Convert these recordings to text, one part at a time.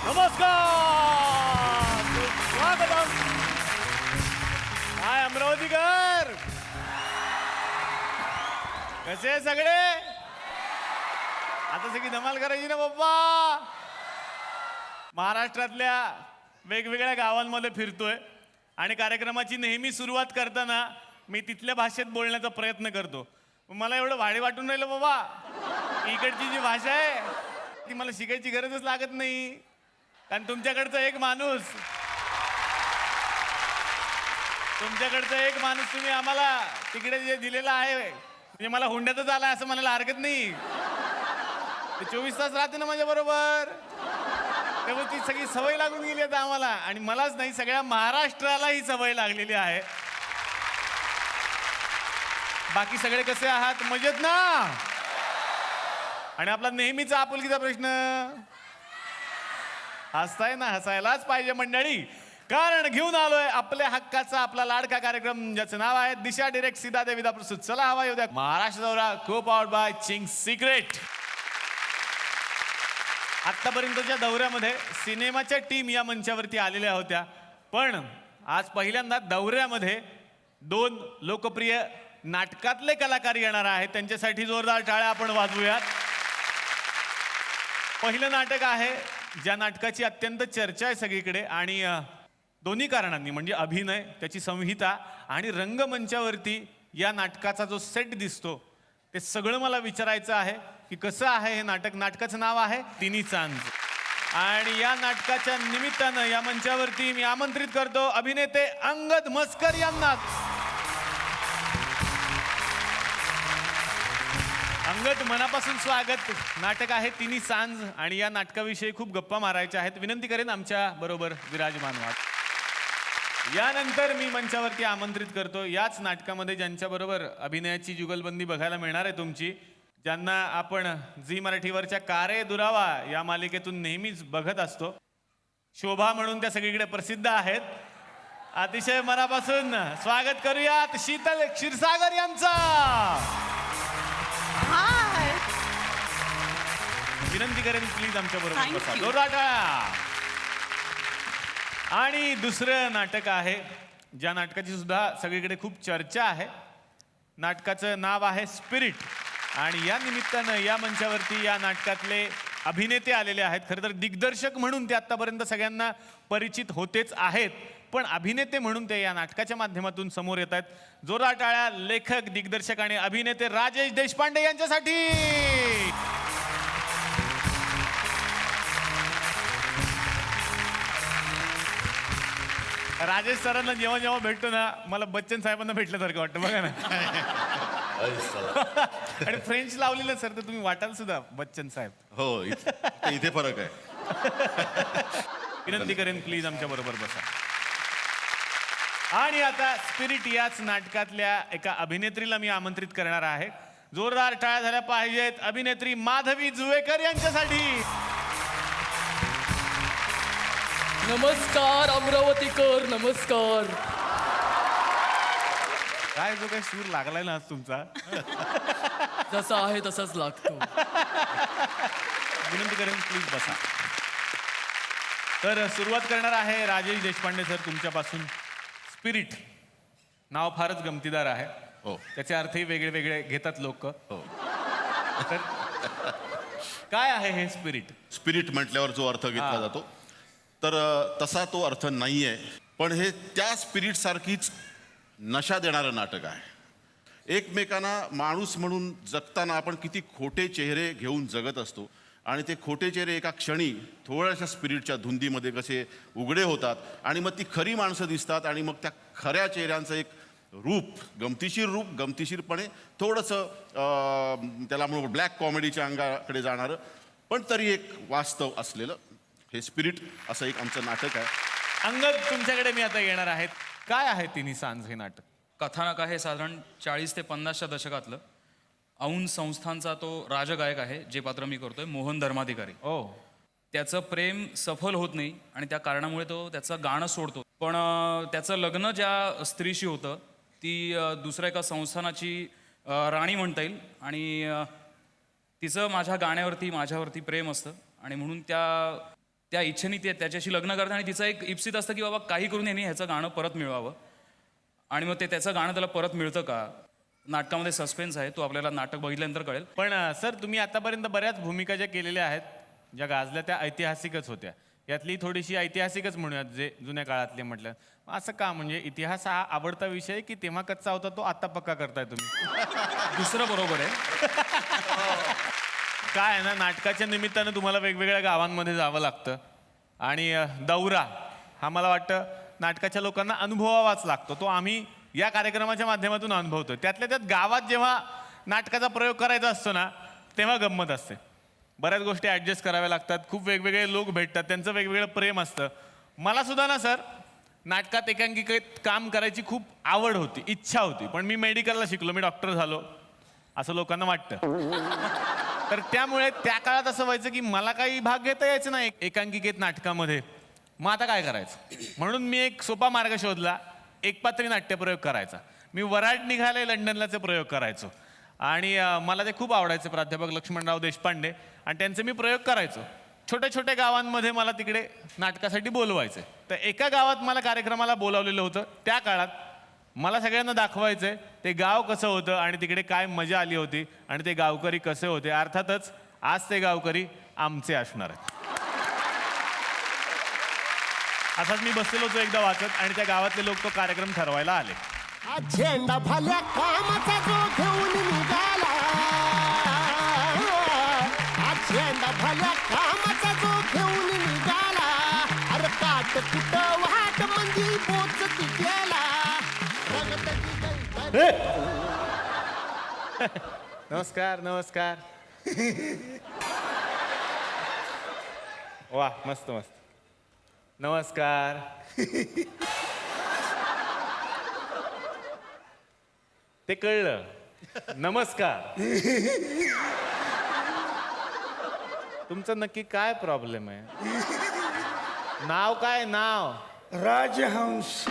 नमस्कार, स्वागतम. हाय अमरावतीकर, कसे आहे सगळे? आता सगळी धमाल करायची ना बाप्पा. महाराष्ट्रातल्या वेगवेगळ्या गावांमध्ये फिरतोय आणि कार्यक्रमाची नेहमी सुरुवात करताना मी तिथल्या भाषेत बोलण्याचा प्रयत्न करतो. मला एवढं भारी वाटून राहिलं बाबा, इकडची जी भाषा आहे ती मला शिकायची गरजच लागत नाही. कारण तुमच्याकडचा एक माणूस तुम्ही आम्हाला तिकडे जे दिलेला आहे म्हणजे मला हुंड्यातच आला असं म्हणायला हरकत नाही. ते 24 तास राहते ना माझ्या बरोबर, तेव्हा ती सगळी सवय लागून गेली आता आम्हाला. आणि मलाच नाही, सगळ्या महाराष्ट्राला ही सवय लागलेली आहे. बाकी सगळे कसे आहात? मजेत ना? आणि आपला नेहमीचा आपुलकीचा प्रश्न, हसताय ना? हसायलाच पाहिजे मंडळी, कारण घेऊन आलोय आपल्या हक्काचा आपला लाडका कार्यक्रम ज्याचं नाव आहे दिशा डिरेक्ट सीधा दे विदा प्रस्तुत. चला हवा येऊ द्या महाराष्ट्र दौरा, को पावर्ड बाय चिंग्स सिक्रेट. आतापर्यंतच्या दौऱ्यामध्ये सिनेमाच्या टीम या मंचावरती आलेल्या होत्या, पण आज पहिल्यांदा दौऱ्यामध्ये 2 लोकप्रिय नाटकातले कलाकार येणार आहेत. त्यांच्यासाठी जोरदार टाळ्या आपण वाजवूयात. पहिलं नाटक आहे ज्या नाटकाची अत्यंत चर्चा आहे सगळीकडे, आणि दोन्ही कारणांनी, म्हणजे अभिनय, त्याची संहिता आणि रंगमंचावरती या नाटकाचा जो सेट दिसतो, ते सगळं मला विचारायचं आहे की कसं आहे हे नाटक. नाटकाचं नाव आहे तिन्ही चांद. आणि या नाटकाच्या निमित्तानं या मंचावरती मी आमंत्रित करतो अभिनेते अंगद मस्कर यांना. अंगद, मनापासून स्वागत. नाटक आहे तिन्ही सांज आणि या नाटकाविषयी खूप गप्पा मारायच्या आहेत. विनंती करेन आमच्या बरोबर विराजमान व्हा. यानंतर मी मंचावरती आमंत्रित करतो याच नाटकामध्ये ज्यांच्याबरोबर अभिनयाची जुगलबंदी बघायला मिळणार आहे तुमची, ज्यांना आपण झी मराठीवरच्या कारे दुरावा या मालिकेतून नेहमीच बघत असतो. शोभा म्हणून त्या सगळीकडे प्रसिद्ध आहेत. अतिशय मनापासून स्वागत करूयात शीतल क्षीरसागर यांचा. विनंती करेन प्लीज आमच्या बरोबर बसा. जोरदार टाळ्या. आणि दुसरं नाटक आहे ज्या नाटकाची सुद्धा सगळीकडे खूप चर्चा आहे. नाटकाचं नाव आहे स्पिरिट. आणि या निमित्तानं या मंचावरती या नाटकातले अभिनेते आलेले आहेत. खरं तर दिग्दर्शक म्हणून ते आत्तापर्यंत सगळ्यांना परिचित होतेच आहेत, पण अभिनेते म्हणून ते या नाटकाच्या माध्यमातून समोर येत आहेत. जोरदार टाळ्या लेखक, दिग्दर्शक आणि अभिनेते राजेश देशपांडे यांच्यासाठी. राजेश सरांना जेव्हा जेव्हा भेटतो ना, मला बच्चन साहेबांना भेटल्यासारखं वाटतं बघा ना. आणि फ्रेंच लावलेलं सर, तर तुम्ही वाटाल सुद्धा बच्चन साहेब. हो, इथे फरक आहे. विनंती करेन प्लीज आमच्या बरोबर बसा. आणि आता स्पिरिट याच नाटकातल्या एका अभिनेत्रीला मी आमंत्रित करणार आहे. जोरदार टाळ्या झाल्या पाहिजेत अभिनेत्री माधवी जुवेकर यांच्यासाठी. नमस्कार अमरावतीकर, नमस्कार. काय जो काय सूर लागलाय ना आज तुमचा, जसा आहे तसाच लागतो. विनंती करेन प्लीज बसा. तर सुरुवात करणार आहे राजेश देशपांडे सर तुमच्यापासून. स्पिरिट नाव फारच गमतीदार आहे. हो. त्याचे अर्थही वेगळे वेगळे घेतात लोक. हो. तर काय आहे हे स्पिरिट? स्पिरिट म्हटल्यावर जो अर्थ घेतला जातो, तर तसा तो अर्थ नाही आहे, पण हे त्या स्पिरिट सारखीच नशा देणारं नाटक आहे. एकमेकांना माणूस म्हणून जगताना आपण किती खोटे चेहरे घेऊन जगत असतो, आणि ते खोटे चेहरे एका क्षणी थोड्याशा स्पिरिटच्या धुंदीमध्ये कसे उघडे होतात, आणि मग ती खरी माणसं दिसतात, आणि मग त्या खऱ्या चेहऱ्यांचं एक रूप, गमतीशीरपणे थोडंसं त्याला म्हणून ब्लॅक कॉमेडीच्या अंगाकडे जाणारं, पण तरी एक वास्तव असलेलं हे स्पिरिट असं एक आमचं नाटक आहे. अंगद, तुमच्याकडे मी आता येणार आहेत. काय आहे तिन्ही सांज हे नाटक? कथानक आहे साधारण 40 ते 50च्या दशकातलं. औंध संस्थांचा तो राजगायक आहे, जे पात्र मी करतोय, मोहन धर्माधिकारी. त्याचं प्रेम सफल होत नाही आणि त्या कारणामुळे तो त्याचं गाणं सोडतो. पण त्याचं लग्न ज्या स्त्रीशी होतं ती दुसऱ्या एका संस्थानाची राणी म्हणता येईल, आणि तिचं माझ्या गाण्यावरती माझ्यावरती प्रेम असतं, आणि म्हणून त्या त्या इच्छेने ते त्याच्याशी लग्न करतात आणि तिचं एक इप्सित असतं की बाबा काही करून यांनी ह्याचं गाणं परत मिळवावं. आणि मग त्याचं गाणं त्याला परत मिळतं का? नाटकामध्ये सस्पेन्स आहे, तो आपल्याला नाटक बघितल्यानंतर कळेल. पण सर तुम्ही आतापर्यंत बऱ्याच भूमिका ज्या केलेल्या आहेत ज्या गाजल्या त्या ऐतिहासिकच होत्या. यातली थोडीशी ऐतिहासिकच म्हणूयात जे जुन्या काळातले म्हटलं. असं का म्हणजे इतिहास हा आवडता विषय की तेव्हा कच्चा होता तो आता पक्का करताय तुम्ही? दुसरं बरोबर आहे. काय आहे ना, नाटकाच्या निमित्तानं तुम्हाला वेगवेगळ्या गावांमध्ये जावं लागतं आणि दौरा हा मला वाटतं नाटकाच्या लोकांना अनुभवावाच लागतो. तो आम्ही या कार्यक्रमाच्या माध्यमातून अनुभवतो. त्यातल्या त्यात गावात जेव्हा नाटकाचा प्रयोग करायचा असतो ना तेव्हा गंमत असते. बऱ्याच गोष्टी ॲडजस्ट कराव्या लागतात. खूप वेगवेगळे लोक भेटतात, त्यांचं वेगवेगळं प्रेम असतं. मला सुद्धा ना सर नाटकात एकांकिकेत काम करायची खूप आवड होती, इच्छा होती. पण मी मेडिकलला शिकलो, मी डॉक्टर झालो असं लोकांना वाटतं. तर त्यामुळे त्या काळात असं व्हायचं की मला काही भाग घेता यायचं नाही एकांकिकेत नाटकामध्ये. मग आता काय करायचं? म्हणून मी एक सोपा मार्ग शोधला, एकपात्री नाट्यप्रयोग करायचा. मी वराड निघाले लंडनलाचे प्रयोग करायचो आणि मला ते खूप आवडायचे. प्राध्यापक लक्ष्मणराव देशपांडे आणि त्यांचे मी प्रयोग करायचो. छोट्या छोट्या गावांमध्ये मला तिकडे नाटकासाठी बोलवायचे. तर एका गावात मला कार्यक्रमाला बोलावलेलं होतं. त्या काळात मला सगळ्यांना दाखवायचंय ते गाव कसं होतं आणि तिकडे काय मजा आली होती आणि ते गावकरी कसे होते. अर्थातच आज ते गावकरी आमचे असणार आहेत. असाच मी बसलेलो होतो एकदा वाचत आणि त्या गावातले लोक तो कार्यक्रम ठरवायला आले. झेंडा भल्या कामाचा जो घेऊन निघाला, झेंडा भल्या कामाचा जो घेऊन निघाला, अरे काट कुठं वाट म्हणजे पोचती गेला. नमस्कार नमस्कार. वा मस्त मस्त. नमस्कार. ते कळलं. नमस्कार. तुमचं नक्की काय प्रॉब्लेम आहे? नाव काय नाव? राजहंस.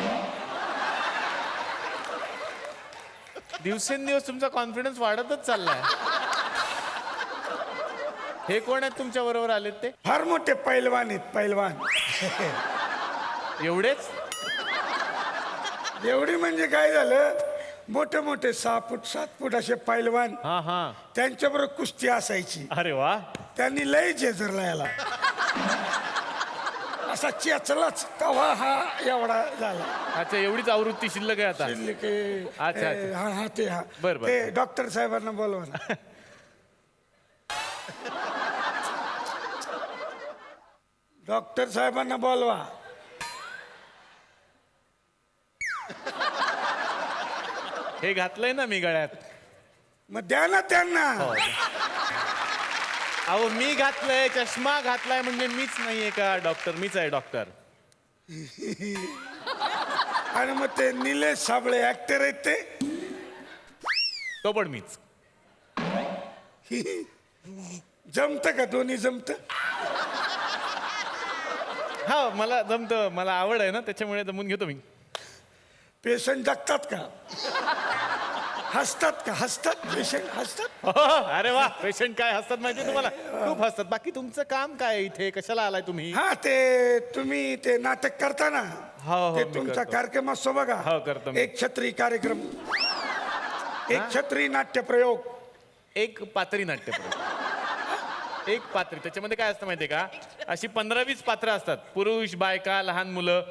दिवसेंदिवस तुमचा कॉन्फिडन्स वाढतच चाललाय. हे कोण आहेत तुमच्या बरोबर आलेत ते? फार मोठे पैलवान आहेत, पैलवान. एवढेच? एवढी म्हणजे काय झालं, मोठे मोठे 6 फूट 7 फूट असे पैलवान, हा हा. त्यांच्याबरोबर कुस्ती असायची. अरे वा. त्यांनी लय जेजरला याला असा चेचलाच तवा हा एवढा झाला. अच्छा, एवढीच आवृत्ती शिल्लक आहे आता. शिल्लक आहे. अच्छा, अच्छा. हा हा ते हा बरं, बरं. ते डॉक्टर साहेबांना बोलवा ना. डॉक्टर साहेबांना बोलवा. हे घातलंय ना मी गळ्यात. मग द्या ना त्यांना. अहो मी घातलंय, चष्मा घातलाय म्हणजे मीच नाहीये का डॉक्टर? मीच आहे डॉक्टर. आणि मग ते निलेश साबळे ऍक्टर आहेत ते. तो पण मीच. जमत का? दोन्ही जमत? हा मला जमतं, मला आवड आहे ना त्याच्यामुळे जमून घेतो मी. पेशंट जगतात का? हसतात का? हसतात पेशंट? हसतात? अरे वा, पेशंट काय हसतात माहिती तुम्हाला? खूप हसतात. बाकी तुमचं काम काय आहे इथे? कशाला आलाय तुम्ही? हा ते तुम्ही ते नाटक करता ना, हो, ते मी तुमचा करतो. कार्यक्रम असतो बघा. हो, करतो मी. एक छत्री कार्यक्रम, एक छत्री नाट्य प्रयोग. एक पात्री नाट्यप्रयोग. एक पात्री, त्याच्यामध्ये काय असतं माहितीये का? अशी 15-20 पात्र असतात. पुरुष, बायका, लहान मुलं.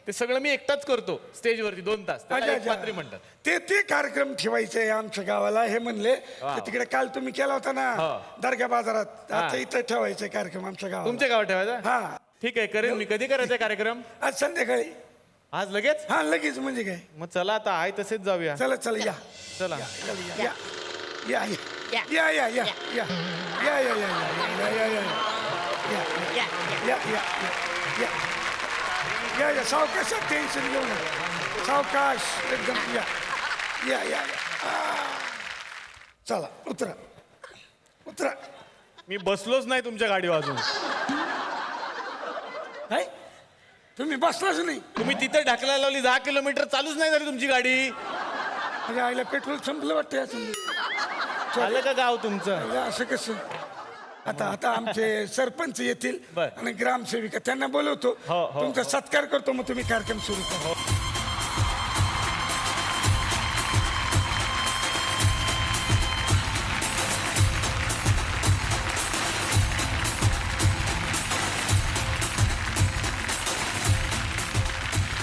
ते सगळं मी एकटाच करतो स्टेजवरती 2 तास. त्याला अच्छा, एक अच्छा. पात्री म्हणतात. ते कार्यक्रम ठेवायचे आमच्या गावाला. हे म्हणले वा. ते तिकडे काल तुम्ही केला होता ना हो. दर्गा बाजारात. हा. आता इथं ठेवायचे कार्यक्रम आमच्या गावाला. तुमच्या गावात ठेवायचा? हा. ठीक आहे, करेन मी. कधी करायचा कार्यक्रम? आज संध्याकाळी. आज लगेच? हा लगेच म्हणजे काय. मग चला आता आहे तसेच जाऊया. चला चला या चला. या या या या या या या या या या या या या या या या या या सावकाश. टेन्शन घेऊ नका, सावकाश एकदम. या या या चला उतरा उतरा. मी बसलोच नाही तुमच्या गाडीवर अजून. काय तुम्ही बसलाच नाही? तुम्ही तिथे ढकलायला लावली, 10 किलोमीटर चालूच नाही झाली तुमची गाडी. म्हणजे आईला पेट्रोल संपलं वाटतं. आलं का गाव तुमचं? असं कसं? आता आता आमचे सरपंच येतील बर. आणि ग्रामसेविका त्यांना बोलवतो हो, हो, तुमचा सत्कार करतो मग तुम्ही कार्यक्रम सुरू करा.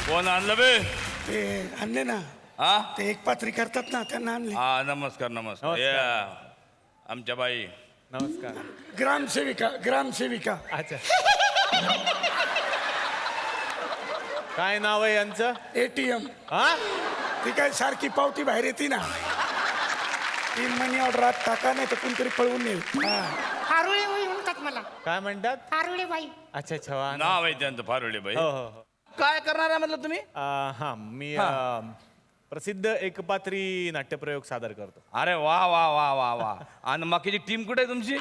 कोण आणलं बे ते आणले ना हा ते एक पात्री करतात ना त्यांना आणले. हा नमस्कार नमस्कार नमस्कार. या आमच्या बाई नमस्कार. ग्रामसेविका अच्छा. काय नाव आहे यांचं? ATM हा ती काय सारखी पावती बाहेर येते ना 3 महिने ऑर्डर आत टाका नाही तर कोणतरी पळवून नेईल. हा. फारुळे बाई म्हणतात मला काय म्हणतात? फारुळे बाई. अच्छा अच्छा वा. नाव आहे त्यांचं फारुळे बाई हो हो हो. काय करणार आहे म्हटलं तुम्ही हा मी प्रसिद्ध एकपात्री नाट्यप्रयोग सादर करतो. अरे वा वा वा वा वा आणि बाकीची टीम कुठे आहे तुमची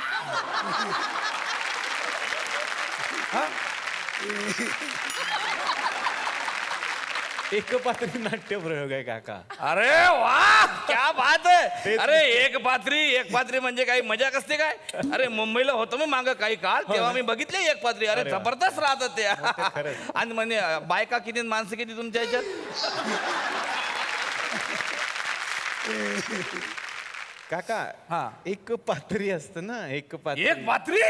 एकपात्री नाट्यप्रयोग आहे काका. अरे वा क्या बात आहे अरे एक पात्री म्हणजे काही मजा असते काय अरे मुंबईला होतो मी मागं काही काळ तेव्हा मी बघितले एक पात्री अरे अरे वा. जबरदस्त राहतात ते खरंच. आणि म्हणजे बायका किती आणि माणसं किती तुमच्या ह्याच्यात काका हा. एक पात्री असतं ना एक पात्री. एक पात्री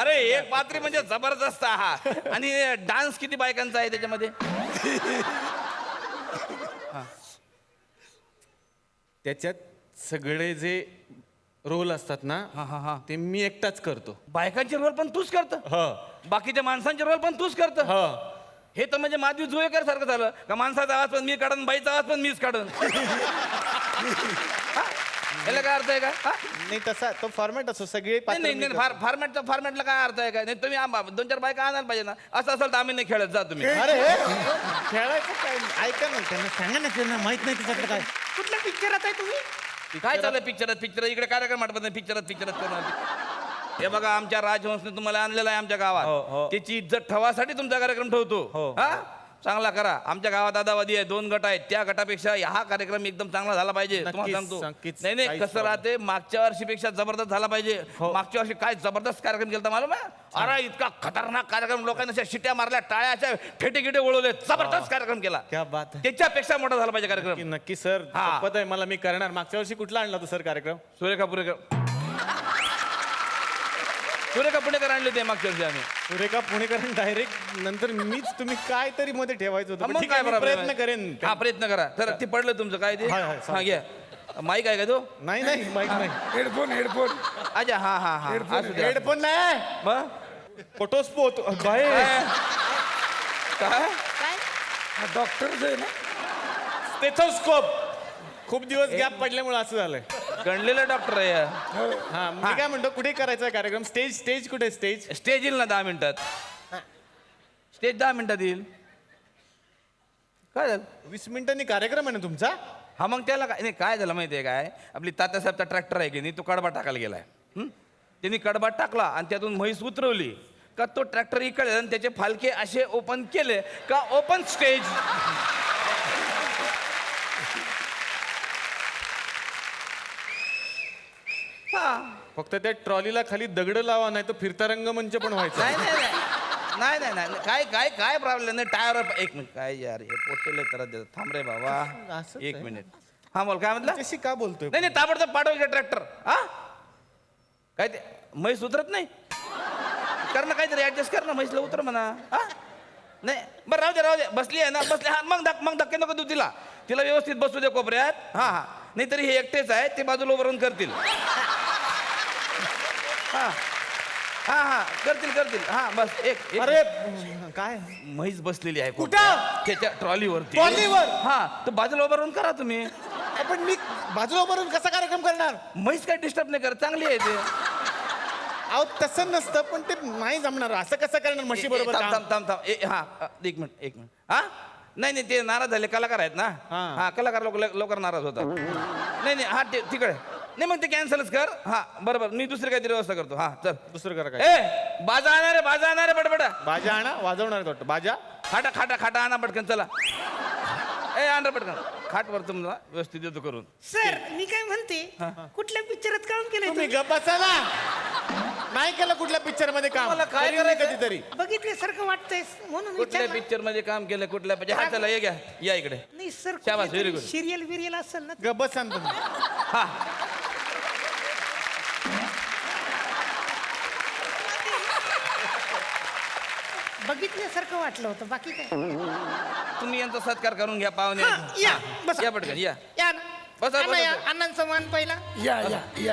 अरे एक पात्री म्हणजे जबरदस्त हा आणि डान्स किती बायकांचा आहे त्याच्यामध्ये त्याच्यात सगळे जे रोल असतात ना ते मी एकटाच करतो. बायकांचे रोल पण तूच करत बाकीच्या माणसांचे रोल पण तूच करत हे तर म्हणजे माधवी जुळेकर सारखं झालं का माणसाचा आवाज पण मी काढन बाईचा आवाज पण मीच काढन याला काय अर्थ आहे का हा? नाही तसा तो फॉर्मॅट असतो सगळे पात्र नाही मी नाही करतो. फॉर्मॅटला काय अर्थ आहे काय नाही तुम्ही 2-4 बायका आणायला पाहिजे ना असं असेल तर आम्ही नाही खेळत जा तुम्ही अरे खेळायचं काय ऐका ना त्यांना सांगा ना त्यांना माहित नाही त्याच्यातलं काय. कुठल्या पिक्चरात आहे तुम्ही? काय चाललंय पिक्चर इकडे कार्यक्रम आठवत नाही पिक्चरात करून हे बघा आमच्या राजहंसने तुम्हाला आणलेला आहे आमच्या हो, गावात हो. त्याची इज्जत ठेवासाठी तुमचा कार्यक्रम ठेवतो हो. हा चांगला करा आमच्या गावात आदावादी आहे 2 गट आहेत त्या गटापेक्षा हा कार्यक्रम एकदम चांगला झाला पाहिजे तुम्हाला नक्कीच, सांगतो नक्कीच. नाही काहीच कसं problem. राहते मागच्या वर्षीपेक्षा जबरदस्त झाला पाहिजे हो. मागच्या वर्षी काय जबरदस्त कार्यक्रम केला मालूम आहे अरे इतका खतरनाक कार्यक्रम लोकांना अशा शिट्या मारल्या टाळ्याच्या फेटे गिटे ओळवले जबरदस्त कार्यक्रम केला क्या बात आहे. त्याच्यापेक्षा मोठा झाला पाहिजे कार्यक्रम नक्की नक्की सर हा. शपथ आहे मला मी करणार. मागच्या वर्षी कुठला आणला होता सर कार्यक्रम? सुरेखा पुणेकर आणले ते मागच्या वर्षी आम्ही सुरेखा पुणेकर डायरेक्ट नंतर मीच तुम्ही काय तरी मध्ये ठेवायचं होतं. पण मग ठीक काय आहे, मी problem प्रयत्न आहे? करेन. हा प्रयत्न करा तर ते पडलं तुमचं काय ते हाय, हाय, हा घ्या माईक आहे का तो नाही नाही माहित नाही. हेडफोन अच्छा हा असू द्या. हेडफोन नाही मग फोटोस्पोत काय काय काय? डॉक्टर आहे ना स्टेथोस्कोप. खूप दिवस गॅप पडल्यामुळे असं झालंय. गणलेला डॉक्टर आहे हा मी काय म्हणतो कुठे करायचा कार्यक्रम? स्टेज कुठे? स्टेज स्टेज येईल ना 10 मिनिटात स्टेज 10 मिनिटात येईल काय झालं 20 मिनिटांनी कार्यक्रम आहे ना तुमचा? हा मग त्याला काय नाही काय झालं माहिती आहे काय आपली तात्यासाहेबचा ट्रॅक्टर आहे की नाही तो कडबा टाकायला गेलाय त्यांनी कडबा टाकला आणि त्यातून म्हैस उतरवली का तो ट्रॅक्टर इकडे आणि त्याचे फालके असे ओपन केले का ओपन स्टेज हा फक्त त्या ट्रॉलीला खाली दगड लावा नाही तर फिरता रंगमंच पण व्हायचा. नाही काय काय काय प्रॉब्लेम नाही टायर एक मिनिट काय यार हे पोटेल तर थांब रे बाबा असंच एक आहे. मिनिट हा बोल काय म्हटलं त्याशी का बोलतोय? नाही ताबडतोब पाठवायचं ट्रॅक्टर हा काय ते म्हैस उतरत नाही कर ना काहीतरी ऍडजस्ट कर ना म्हैसला उतर म्हणा हा नाही बरं राहू दे बसली आहे ना बसली हा मग धक्के नको देऊ तिला व्यवस्थित बसू दे कोपऱ्यात हा नाही तरी हे एकटेच आहे ते बाजूला उभारून करतील हा करतील हा बस एक अरे काय म्हैस बसलेली आहे कुठं? त्याच्या ट्रॉलीवरती ट्रॉलीवर? हा तर बाजूला उभारून करा तुम्ही पण मी बाजूला उभारून कसा कार्यक्रम करणार? म्हैस काय डिस्टर्ब नाही करत चांगली आहे ते अहो तसं नसतं पण ते नाही जमणार. असं कसं करणार म्हशी बरोबर? थांब हा एक मिनिट हा नाही ते नाराज झाले कलाकार आहेत ना हा कलाकार लवकर नाराज होतात नाही हा तिकडे नाही मग ते कॅन्सलच कर हा बरोबर मी दुसरी काहीतरी व्यवस्था करतो हा चल दुसरं करा काय? ए बाजा आणणार आहे बडबडा बाजा आणा वाजवणार आहे वाटतं. बाजा खाटा आणा पटकन चला ए आण रे पटकन खाटवर तुम्हाला व्यवस्थित देतो करून. सर मी काय म्हणते कुठल्या पिक्चरात काम केलंय तुम्ही तुम्ही? गप्प बसा ना. नाही केलं कुठल्या पिक्चर मध्ये काम तुम्हाला काय करीन मी करायचं? कधीतरी. बघितल्यासारखं वाटतंय म्हणून कुठल्या विचारलं. पिक्चर मध्ये काम केलं कुठल्या हा चला ये घ्या या इकडे. नाही सर शाबास, very good. सिरियल बिरियल असेल ना गप्प बसा ना तुम्ही. हा बघितल्यासारखं वाटलं होतं बाकी काय तुम्ही यांचा सत्कार करून घ्या पाहुणे. हा, या, हा, बसा. या पटकन या. या ना. बसा, अण्णा बसा, या, बसा. अण्णांचा मान पहिला या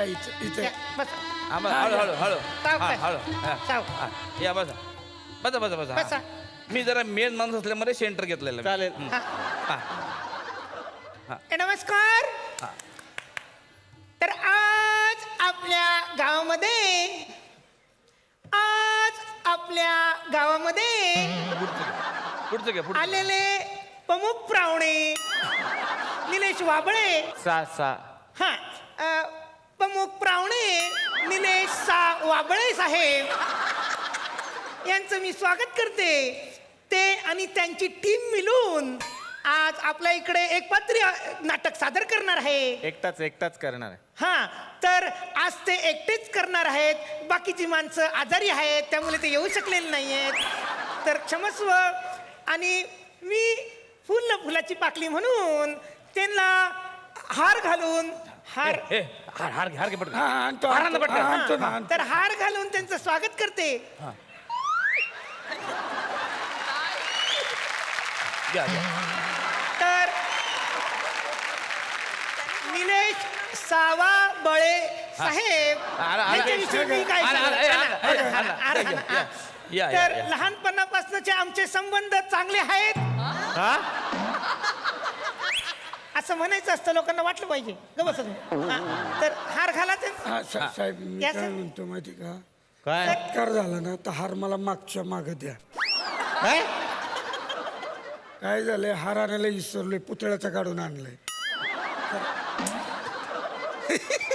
इथे या, बसा आम्हाला हळू हळू हळू सावकाश. हा, हळू हा, सावकाश. हा. या बसा बसा बसा बसा बसा. हा. मी जरा मेन माणूस असल्यामुळे सेंटर घेतलेलं मी. चालेल. हा. हा. नमस्कार हा. तर आज आपल्या गावामध्ये पुढचं घ्या पुढचं. आलेले प्रमुख पाहुणे निलेश वाबळे सा हा प्रमुख पाहुणे निलेश वाबळे साहेब यांचं मी स्वागत करते. ते आणि त्यांची टीम मिळून आज आपल्या इकडे एक पात्री नाटक सादर करणार आहे. एकटाच करणार आहे. हा तर आज ते एकटेच करणार आहेत. बाकीची माणसं आजारी आहेत त्यामुळे ते येऊ शकलेले नाही आहेत. तर क्षमस्व. आणि मी फुलाची पाकळी म्हणून त्यांना हार घालून हार ए, हार घे पटकन. हा आणतो हार आणा पटकन. आणतो ना आणतो. तर हार घालून त्यांचं स्वागत करते. घ्या घ्या. तर निलेश सावाबळे साहेब यांच्याविषयी मी काय सांगू? तर लहानपणापासूनचे आमचे संबंध चांगले आहेत असं म्हणायचं असतं. लोकांना वाटलं पाहिजे ग बस. तर हार घाला ते. हा, साहेब मी या, काय सर. म्हणतो माहिती का काय सत्कार झाला ना तर हार मला मागच्या माग द्या. काय काय झालंय हार आणायला विसरलोय पुतळ्याचा काढून आणलंय.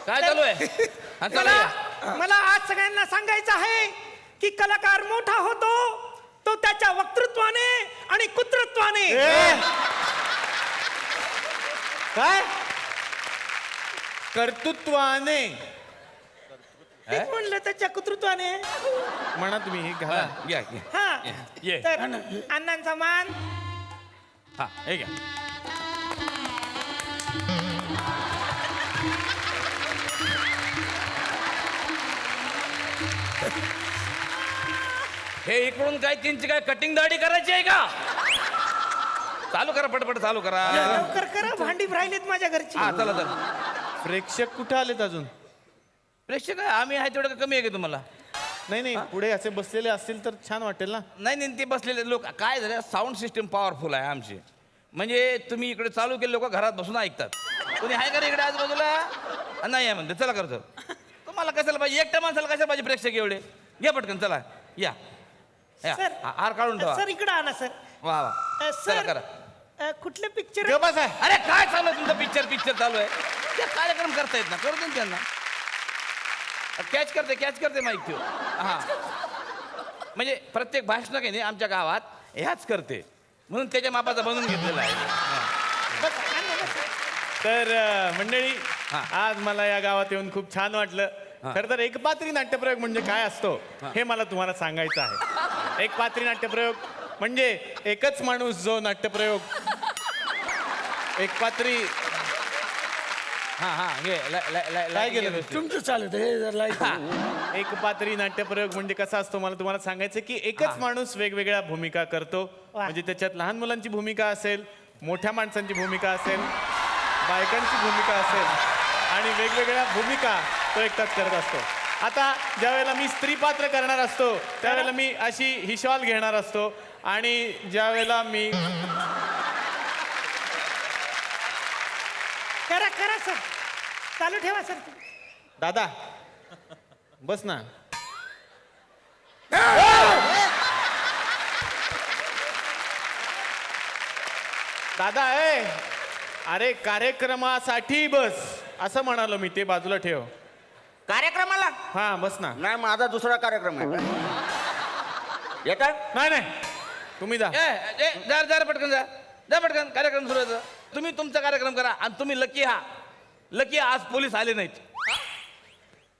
काय चालू आहे हा, चला या. मला आज सगळ्यांना सांगायचं आहे की कलाकार मोठा होतो तो त्याच्या वक्तृत्वाने आणि कुतृत्वाने. काय कर्तृत्वाने तेच म्हणलं त्याच्या कुतृत्वाने. म्हणा तुम्ही हे घाला. हा, घ्या घ्या. हा ये. तर अण्णांचा मान. हा हे घ्या. हे इकडून काय त्यांची काय कटिंग दाढी करायची आहे का? चालू करा पटपट चालू करा. लवकर करा भांडी राहिलेत माझ्या घरची. हा चला चला. प्रेक्षक कुठे आलेत अजून? प्रेक्षक आहे आम्ही आहे तेवढं का कमी आहे का तुम्हाला? नाही पुढे असे बसलेले असतील तर छान वाटेल ना. नाही ते बसलेले लोक काय झालं साऊंड सिस्टीम पॉवरफुल आहे आमची. म्हणजे तुम्ही इकडे चालू केले लोक घरात बसून ऐकतात. कोणी आहे का रे इकडे आजूबाजूला? नाही आहे म्हणते चला करतो. तुम्हाला कशाला पाहिजे एकट्या माणसाला कशाला पाहिजे प्रेक्षक एवढे? घ्या पटकन चला या. या. सर हार काढून ठेवा. सर इकडे आणा सर. वा वा चला सर करा. कुठले पिक्चर? गप्प बसा. अरे काय चालू आहे तुमचं पिक्चर चालू आहे. ते कार्यक्रम करतायत ना करू दे ना त्यांना. कॅच करते माईक ठेव. हा म्हणजे प्रत्येक भाषण काही नाही आमच्या गावात ह्याच करते म्हणून त्याच्या मापाचा बनवून घेतलेला आहे. तर मंडळी हा. आज मला या गावात येऊन खूप छान वाटलं. खरं तर एकपात्री नाट्यप्रयोग म्हणजे काय असतो हे मला तुम्हाला सांगायचं आहे. एकपात्री नाट्यप्रयोग म्हणजे एकच माणूस जो नाट्यप्रयोग एकपात्री. हा घे काय केलं? तुमचं चालत हे जर लाईट एकपात्री नाट्यप्रयोग म्हणजे कसा असतो मला तुम्हाला सांगायचं की एकच माणूस वेगवेगळ्या भूमिका करतो. म्हणजे त्याच्यात लहान मुलांची भूमिका असेल, मोठ्या माणसांची भूमिका असेल, बायकांची भूमिका असेल आणि वेगवेगळ्या भूमिका तो एकटाच करत असतो. आता ज्या वेळेला मी स्त्री पात्र करणार असतो त्यावेळेला मी अशी ही शॉल घेणार असतो आणि ज्या वेळेला मी करा सर चालू ठेवा सर. दादा बस ना. दादा अरे कार्यक्रमासाठी बस असं म्हणालो मी. ते बाजूला ठेव. कार्यक्रमाला हा बस ना. नाही माझा दुसरा कार्यक्रम आहे. येतात नाही तुम्ही जा. जा पटकन जा पटकन कार्यक्रम सुरू आहे. तुम्ही तुमचा कार्यक्रम करा आणि तुम्ही लकी आज पोलीस आले नाहीत.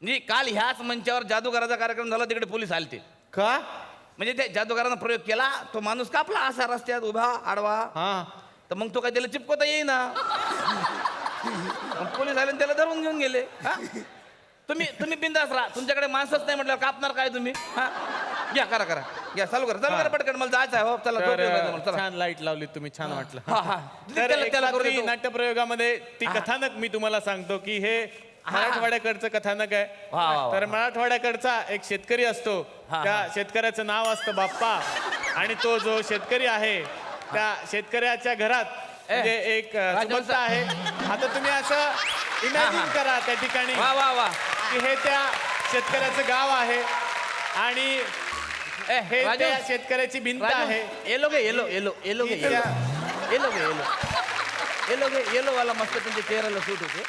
म्हणजे काल ह्याच मंचावर जादूगाराचा कार्यक्रम झाला, तिकडे पोलीस आले ते. का? म्हणजे त्या जादूगारानं प्रयोग केला, तो माणूस कापला असा रस्त्यात उभा आडवा. हा. तर मग तो काय त्याला चिपकवता येईना. मग पोलीस आले आणि त्याला धरून घेऊन गेले. हा? तुम्ही बिंदास राहा, तुमच्याकडे माणसंच नाही म्हटल्यावर कापणार काय तुम्ही? हा, घ्या करा चालू करा पटकन, मला जायचं आहे. हो चला झोप येत आहे मला, चला. छान लाईट लावली तुम्ही, छान वाटलं. हा, हा. तर त्याला करू देतो. नाट्यप्रयोगामध्ये ती कथानक मी तुम्हाला सांगतो की हे मराठवाड्याकडचं कथानक आहे. वा, वा, वा. तर मराठवाड्याकडचा एक शेतकरी असतो, त्या शेतकऱ्याचं नाव असतं बाप्पा, आणि तो जो शेतकरी आहे त्या शेतकऱ्याच्या घरात म्हणजे एक सुबत्ता आहे. आता तुम्ही असं इमॅजिन करा त्या ठिकाणी वा वा वा. की हे त्या शेतकऱ्याचं गाव आहे आणि हे राजू. त्या शेतकऱ्याची भिंत आहे. येलो वाला मस्त तुमच्या चेहऱ्याला सूट होते.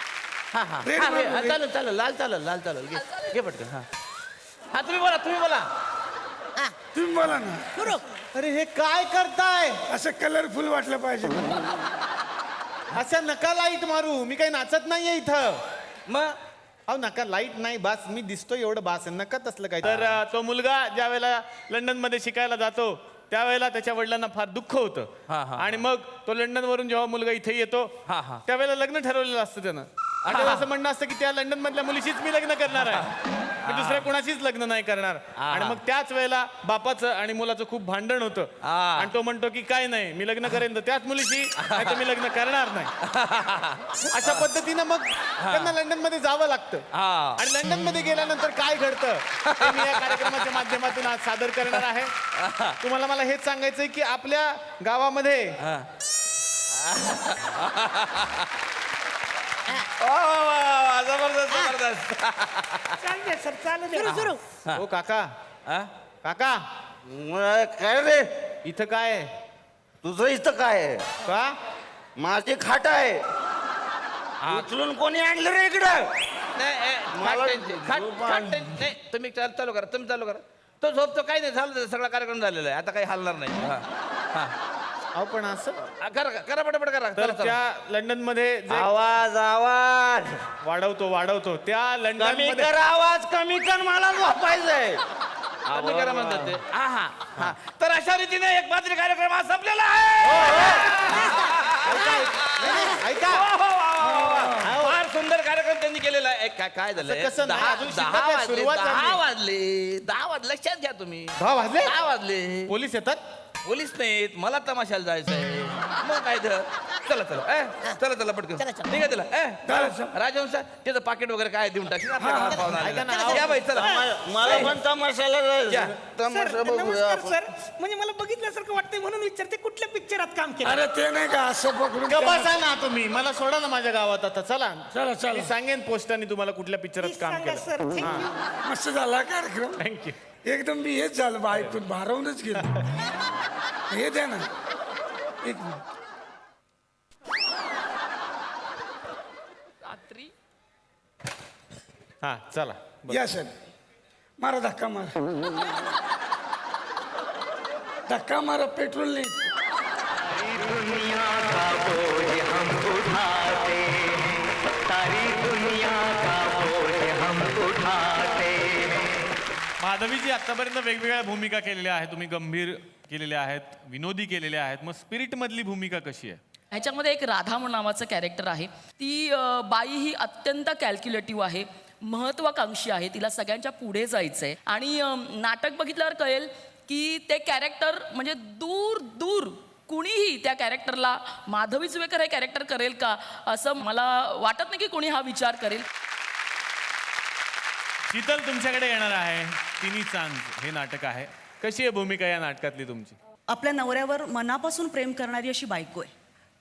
हा हा Red हा, मारू, हा, red. चालेल लाल चालेल घे पटकन. हा हा, तुम्ही बोला तुम्ही बोला ना. अरे हे काय करताय? असं कलरफुल वाटलं पाहिजे. असं नका लाईट मारू, मी काही नाचत नाहीये इथं. मग अहो नका लाईट नाही, बास मी दिसतो एवढं बास आहे, नका तसलं काही. तर तो मुलगा ज्या वेळेला लंडन मध्ये शिकायला जातो त्यावेळेला त्याच्या वडिलांना फार दुःख होतं. हा, हा. आणि मग तो लंडन वरून जेव्हा मुलगा इथे येतो हा, हा. त्यावेळेला लग्न ठरवलेलं असतं त्यानं. आणि त्याचं असं म्हणणं असतं की त्या लंडन मधल्या मुलीशीच मी लग्न करणार आहे, मी दुसऱ्या कोणाशीच लग्न नाही करणार. आणि मग त्याच वेळेला बापाचं आणि मुलाचं खूप भांडण होतं. आणि तो म्हणतो की काय नाही, मी लग्न करेन तर त्याच मुलीशी, नाही तर मी लग्न करणार नाही. अशा पद्धतीनं मग त्यांना लंडन मध्ये जावं लागतं. हा. आणि लंडन मध्ये गेल्यानंतर काय घडतं ते मी या कार्यक्रमाच्या माध्यमातून आज सादर करणार आहे. तुम्हाला मला हेच सांगायचंय की आपल्या गावामध्ये जबरदस्त. चालते सर, चालू दे. सुरू. ओ काका, काका काय रे, इथं काय आहे? तुझं इथं काय आहे? का? माझी खाट आहे, उचलून कोणी आणलं रे इकडं? नाही तुम्ही चालू करा. तो झोपतो, काही नाही झालं, सगळा कार्यक्रम झालेला आहे, आता काही हलणार नाही. हा, हा. अहो पण असं करा पटापट करा. तर त्या लंडन मध्ये जे आवाज वाढवतो त्या लंडन कमी मध्ये कर, आवाज कमी कर, मला झोपायचंय. कमी करा म्हणतात ते. हा हा हा. तर अशा रीतीने एक पात्री कार्यक्रम आज संपलेला आहे. ऐका फार सुंदर कार्यक्रम त्यांनी केलेला आहे. काय झालं? असं कसं नाही, अजून शिल्लक आहे, सुरुवात झाली. 10 वाजले लक्षात घ्या तुम्ही. 10 वाजले? 10 वाजले. पोलीस येतात. पोलीस नाहीत, मला तमाशाला जायचंय. मग काय तर चला पटकन ठीक आहे. चला राजवंश त्याचं पाकिट वगैरे काय देऊन टाक. ऐका ना, या बाई चला. मला पण तमाशाला या. जायचं. तमाशा सर, बघूया नमस्कार आपण. सर. म्हणजे मला बघितल्यासारखं वाटतंय म्हणून विचारते, कुठल्या पिक्चरात काम केलं? अरे ते नाही का असं पकडून बसा ना तुम्ही, मला सोडा ना माझ्या गावात आता. चला चला. मी सांगेन पोस्टाने तुम्हाला कुठल्या पिक्चरात काम सांगा केलं. Sir, thank you. मस्त झाला कार्यक्रम. थँक्यू. एकदम मी हेच झालं बा, ऐकून भारावूनच गेलो. हे द्या ना एक मिनिट. हा चला. या सर, मारा धक्का मारा पेट्रोल नाही. माधवीजी आतापर्यंत वेगवेगळ्या भूमिका केलेल्या आहेत, तुम्ही गंभीर केलेल्या आहेत, विनोदी केलेल्या आहेत, मग स्पिरिट मधली भूमिका कशी आहे? ह्याच्यामध्ये एक राधा म्हणून नावाचं कॅरेक्टर आहे. ती बाई ही अत्यंत कॅल्क्युलेटिव्ह आहे, महत्वाकांक्षी आहे, तिला सगळ्यांच्या पुढे जायचं आहे. आणि नाटक बघितल्यावर कळेल की ते कॅरेक्टर म्हणजे दूर दूर कुणीही त्या कॅरेक्टरला, माधवी जुवेकर हे कॅरेक्टर करेल का असं मला वाटत नाही की कोणी हा विचार करेल. शीतल तुमच्याकडे येणार आहे. तिन्ही चांद हे नाटक आहे. कशी आहे भूमिका या नाटकातली तुमची? आपल्या नवऱ्यावर मनापासून प्रेम करणारी अशी बायको आहे.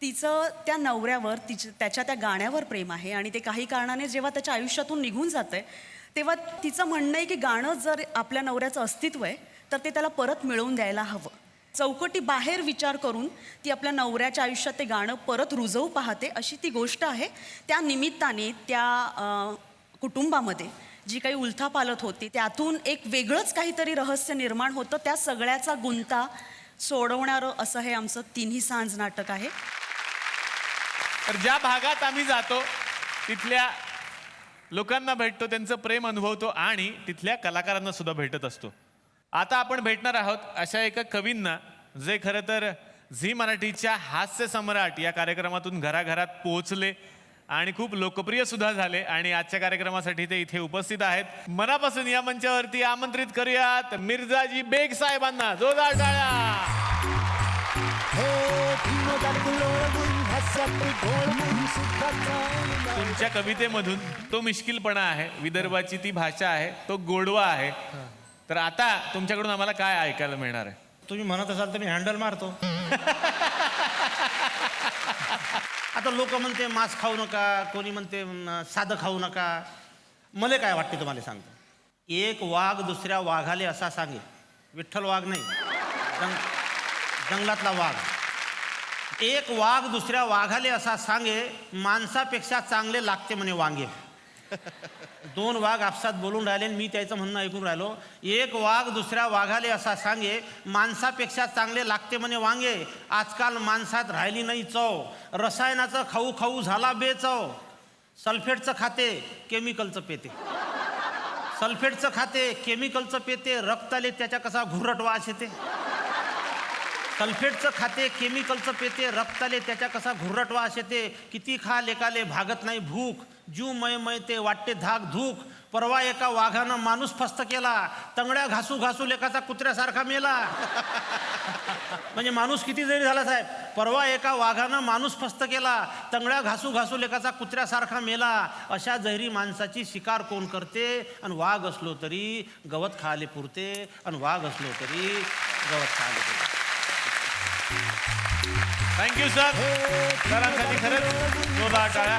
तिचं त्या नवऱ्यावर त्याच्या त्या गाण्यावर प्रेम आहे आणि ते काही कारणाने जेव्हा त्याच्या आयुष्यातून निघून जातंय तेव्हा तिचं म्हणणं आहे की गाणं जर आपल्या नवऱ्याचं अस्तित्व आहे तर ते त्याला परत मिळवून द्यायला हवं. चौकटी बाहेर विचार करून ती आपल्या नवऱ्याच्या आयुष्यात ते गाणं परत रुजवू पाहते, अशी ती गोष्ट आहे. त्या निमित्ताने त्या कुटुंबामध्ये जी काही उलथापालथ होती त्यातून एक वेगळंच काहीतरी रहस्य निर्माण होतं. त्या सगळ्याचा गुंता सोडवणारं असं हे आमचं तिन्ही सांज नाटक आहे. तर ज्या भागात आम्ही जातो तिथल्या लोकांना भेटतो, त्यांचं प्रेम अनुभवतो आणि तिथल्या कलाकारांना सुद्धा भेटत असतो. आता आपण भेटणार आहोत अशा एका कवींना जे खरं तर झी मराठीच्या हास्य सम्राट या कार्यक्रमातून घराघरात पोहोचले आणि खूप लोकप्रिय सुद्धा झाले आणि आजच्या कार्यक्रमासाठी ते इथे उपस्थित आहेत. मनापासून या मंचावरती आमंत्रित करूयात मिर्झाजी बेग साहेबांना. जोरदार टाळ्या. तुमच्या कवितेमधून तो मिश्किलपणा आहे, विदर्भाची ती भाषा आहे, तो गोडवा आहे. तर आता तुमच्याकडून आम्हाला काय ऐकायला मिळणार आहे? तुम्ही म्हणत असाल तर मी हँडल मारतो. आता लोक म्हणते मांस खाऊ नका, कोणी म्हणते साधं खाऊ नका. मला काय वाटते तुम्हाला सांगतो. एक वाघ दुसऱ्या वाघाले असा सांगे, विठ्ठल वाघ नाही, जंगलातला वाघ. एक वाघ दुसऱ्या वाघाले असा सांगे, माणसापेक्षा चांगले लागते म्हणे वांगे. दोन वाघ आपसात बोलून राहिले, मी त्याचं म्हणणं ऐकून राहिलो. एक वाघ दुसऱ्या वाघाले असा सांगे, माणसापेक्षा चांगले लागते म्हणे वांगे. आजकाल माणसात राहिली नाही चव, रसायनाचं खाऊ खाऊ झाला बेचव. सल्फेटचं खाते, केमिकलचं पेते. सल्फेटचं खाते, केमिकलचं पेते, रक्ताले त्याच्या कसा घुरट वास येते. सल्फेटचं खाते, केमिकलचं पेते, रक्ताले त्याच्या कसा घुरट वास येते. किती खा लेकाले भागत नाही भूक, जीव मय ते वाटते धाक धूक. परवा एका वाघानं माणूस फस्त केला, तंगड्या घासू घासू लेकाचा कुत्र्यासारखा मेला. म्हणजे माणूस किती जरी झाला साहेब, परवा एका वाघानं माणूस फस्त केला, तंगड्या घासू घासू लेकाचा कुत्र्यासारखा मेला. अशा जहरी माणसाची शिकार कोण करते? आणि वाघ असलो तरी गवत खायले पुरते, आणि वाघ असलो तरी गवत खायले पुरते. Thank you sir. सरांसाठी खरंच जोरदार टाळ्या.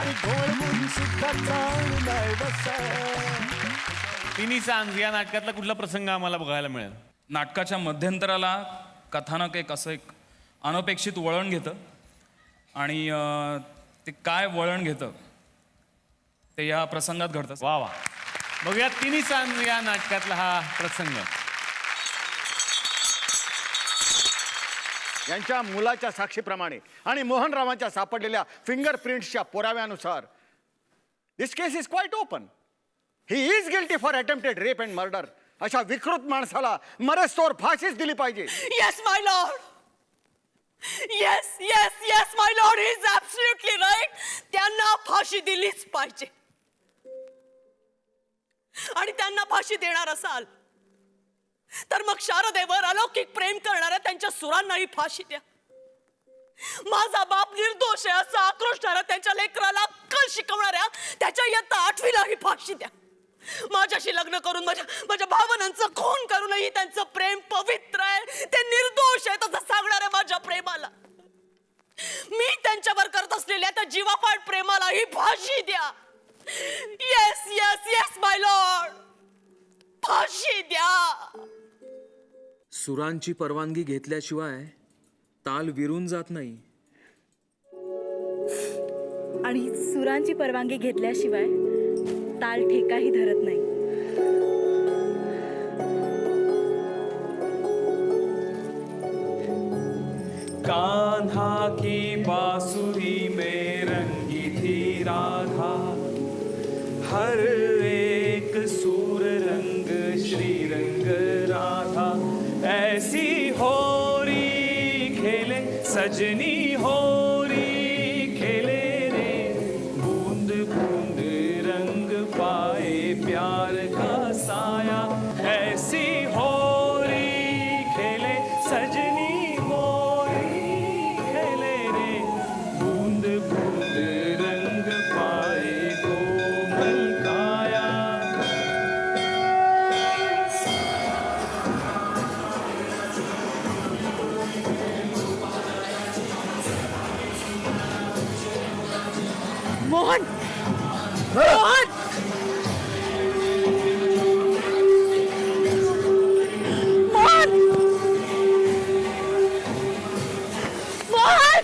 तिन्ही सांग या नाटकातला कुठला प्रसंग आम्हाला बघायला मिळेल? नाटकाच्या मध्यंतराला कथानक एक असं एक अनपेक्षित वळण घेतं आणि ते काय वळण घेतं ते या प्रसंगात घडतं. वा वा. बघूया तिन्ही सांग या नाटकातला हा प्रसंग. यांच्या मुलाच्या साक्षीप्रमाणे आणि मोहनरावांच्या सापडलेल्या फिंगरप्रिंट्सच्या पुराव्यानुसार this case is quite open. He is guilty for attempted rape and murder. अशा विकृत माणसाला मरेस्तोवर फाशीच दिली पाहिजे. Yes my lord. Yes yes yes my lord, he is absolutely right. त्यांना फाशी दिलीच पाहिजे. आणि त्यांना फाशी देणार असाल तर मग शारदेवर अलौकिक प्रेम करणाऱ्या त्यांच्या सुरांनाही फाशी द्या. माझा बाप निर्दोष आहे असं आक्रोशणाऱ्या त्यांच्या लेकराला अक्कल शिकवणाऱ्या त्याच्या इयत्ता 8वीलाही फाशी द्या. माझ्याशी लग्न करून माझ्या भावनांचं खून करूनही त्यांचं प्रेम पवित्र आहे, ते निर्दोष आहे असं सांगणाऱ्या माझ्या प्रेमाला, मी त्यांच्यावर करत असलेल्या त्या जीवापाड प्रेमालाही फाशी द्या. Yes yes yes my Lord, फाशी द्या. सुरांची परवानगी घेतल्याशिवाय ताल विरून जात नाही आणि सुरांची परवानगी घेतल्याशिवाय ताल ठेकाही धरत नाही. कान्हा की बांसुरी में रंगी थी राधा, हर एक सूर रंग श्री रंग राधा. ऐसी होरी खेले सजनी होरी खेले रे, बूंद बूंद रंग पाए प्यार का साया. ऐसी होरी खेले सजनी होरी खेले रे, बूंद बूंद रंग पाए कोमल काया. मोहन, मोहन, मोहन, मोहन, मोहन.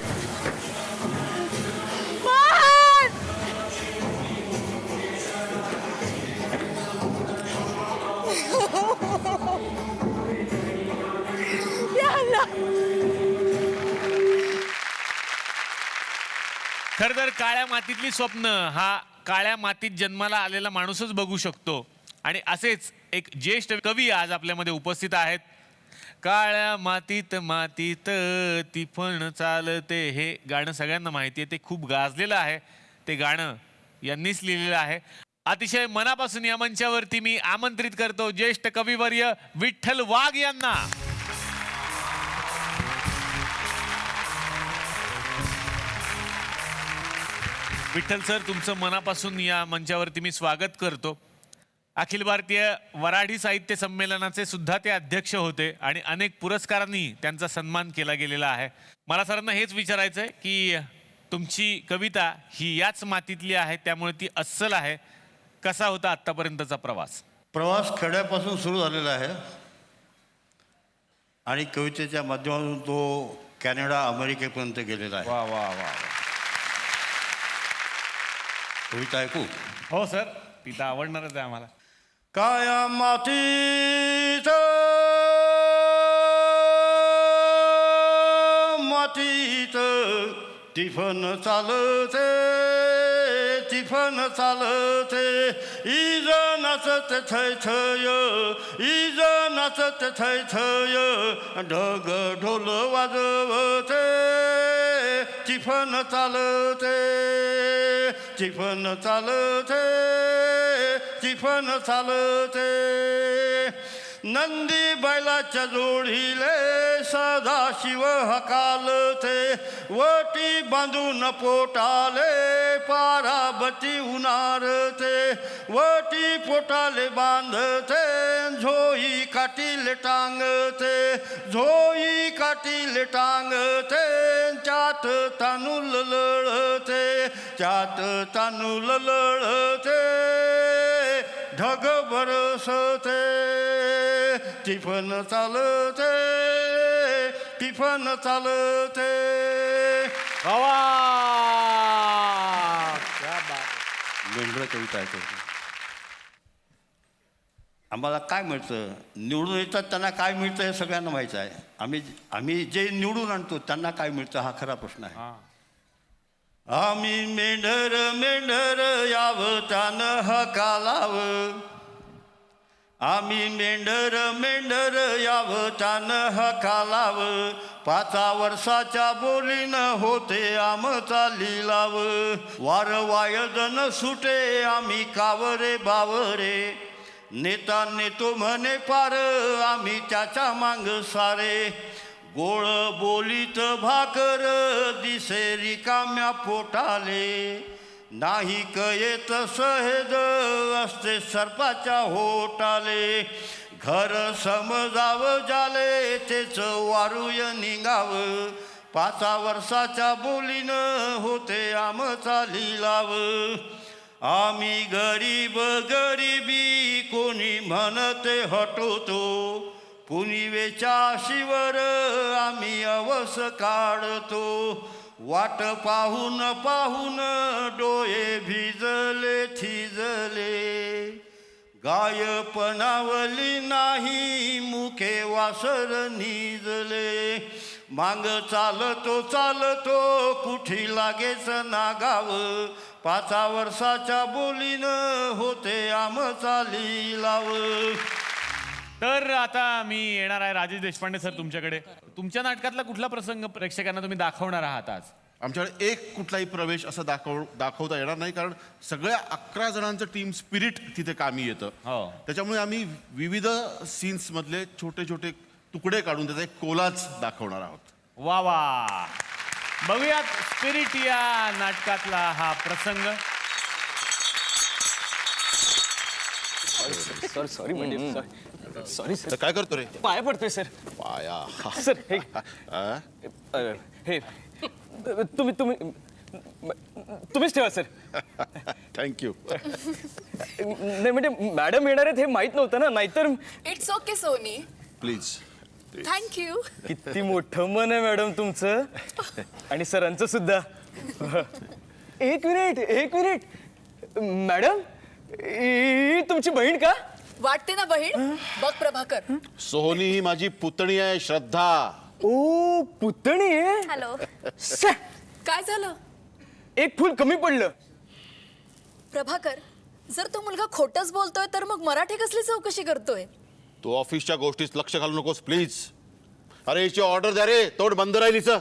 खरं तर काळ्या मातीतली स्वप्न हा काळ्या मातीत जन्माला आलेला माणूसच बघू शकतो. आणि असेच एक ज्येष्ठ कवी आज आपल्यामध्ये उपस्थित आहेत. काळ्या मातीत मातीत ती पण चालते, हे गाणं सगळ्यांना माहिती आहे. ते खूप गाजलेलं आहे. ते गाणं यांनीच लिहिलेलं आहे. अतिशय मनापासून या मंचावरती मी आमंत्रित करतो ज्येष्ठ कविवर्य विठ्ठल वाघ यांना. विठ्ठल सर, तुमचं मनापासून या मंचावरती मी स्वागत करतो. अखिल भारतीय वऱ्हाडी साहित्य संमेलनाचे सुद्धा ते अध्यक्ष होते आणि अनेक पुरस्कारांनी त्यांचा सन्मान केला गेलेला आहे. मला सरांना हेच विचारायचं आहे की तुमची कविता ही याच मातीतली आहे, त्यामुळे ती अस्सल आहे. कसा होता आत्तापर्यंतचा प्रवास? प्रवास खेड्यापासून सुरू झालेला आहे आणि कवितेच्या माध्यमातून तो कॅनडा अमेरिकेपर्यंत गेलेला आहे. वा वा वा. कविता ऐकू? हो सर, ती तर आवडणारच आहे आम्हाला. काया मातीत मातीत टिफन चालते, टिफन चालते, इज नाचत थय थय, इज नाचत थय थय, ढग ढोल वाजवते, टिफन चालते, टिफन चालते, टिफन चालते. नंदी बैलाच्या जोडीले सदाशिव हकालते, वटी बांधून पोटाले पाराबती उनारते, वटी पोटाले बांधते, झोई काटीले टांगते, झोई काटीले टांगते, त्यात तांदूळ लळते, त्यात तांदूळ लळते, ढग बरसते, टिफन चालते, टिफन चालते. मेंढर कविता आहे. आम्हाला काय मिळतं, निवडून येतात त्यांना काय मिळतं हे सगळ्यांना माहीत आहे. आम्ही जे निवडून आणतो त्यांना काय मिळतं हा खरा प्रश्न आहे. आम्ही मेंढर मेंढर यावं त्यानं हकालाव, आम्ही मेंढर मेंढर यावं त्यानं हकालाव, 5 वर्षाच्या बोलीनं होते आमचा लिलाव, वार वायदन सुटे आम्ही कावरे बावरे, नेता नेतो म्हणे पार आम्ही त्याच्या मांग सारे, गोळ बोलीत भाकर दिसे रिकाम्या पोटाले, नाही कयेत सहेद असते सर्पाच्या होटाले, घर समजाव जाले तेच वारूय निघाव, 5 वर्षाच्या बोलीनं होते आमचा लिलाव. आम्ही गरीब गरिबी कोणी म्हणते हटवतो, पुनिवेच्या शिवर आम्ही अवस काढतो, वाट पाहून पाहून डोळे भिजले थिजले, गाय पणावली नाही मुखे वासर निजले, मांग चालतो चालतो कुठी लागेच नागाव, 5 वर्षाच्या बोलीनं होते आमचा लिलाव. तर आता मी येणार आहे राजेश देशपांडे सर तुमच्याकडे. तुमच्या नाटकातला कुठला प्रसंग प्रेक्षकांना तुम्ही दाखवणार आहात आज? आमच्याकडे एक कुठलाही प्रवेश असं दाखवता येणार नाही, कारण सगळ्या 11 जणांचं टीम स्पिरिट तिथे कामी येतं. त्याच्यामुळे आम्ही विविध सीन्स मधले छोटे छोटे तुकडे काढून त्याचा एक कोलाज दाखवणार आहोत. वा वा, बघूयात स्पिरिट या नाटकातला हा प्रसंग. सॉरी म्हणजे सॉरी सर. काय करतो रे? पाया पडतोय सर. पाया सर हे हे तुम्ही तुम्ही तुम्हीच ठेवा सर. थँक्यू. नाही म्हणजे मॅडम येणार आहेत हे माहित नव्हतं ना, नाहीतर. It's okay Soni. Please. Thank you. किती मोठं मन आहे मॅडम तुमचं, आणि सरांचं सुद्धा. एक मिनिट मॅडम, ही तुमची बहीण का? वाटते ना बहीण. बघ प्रभाकर, सोहनी ही माझी पुतणी आहे, श्रद्धा. ओ पुतणी आहे. हॅलो. काय झालं? एक फूल कमी पडलं. प्रभाकर, जर तो मुलगा खोटच बोलतोय तर मग मराठी कसली चौकशी करतोय? तू ऑफिसच्या गोष्टीत लक्ष घालू नकोस प्लीज. अरे हिची ऑर्डर द्या रे, तोंड बंद राहील हिचं.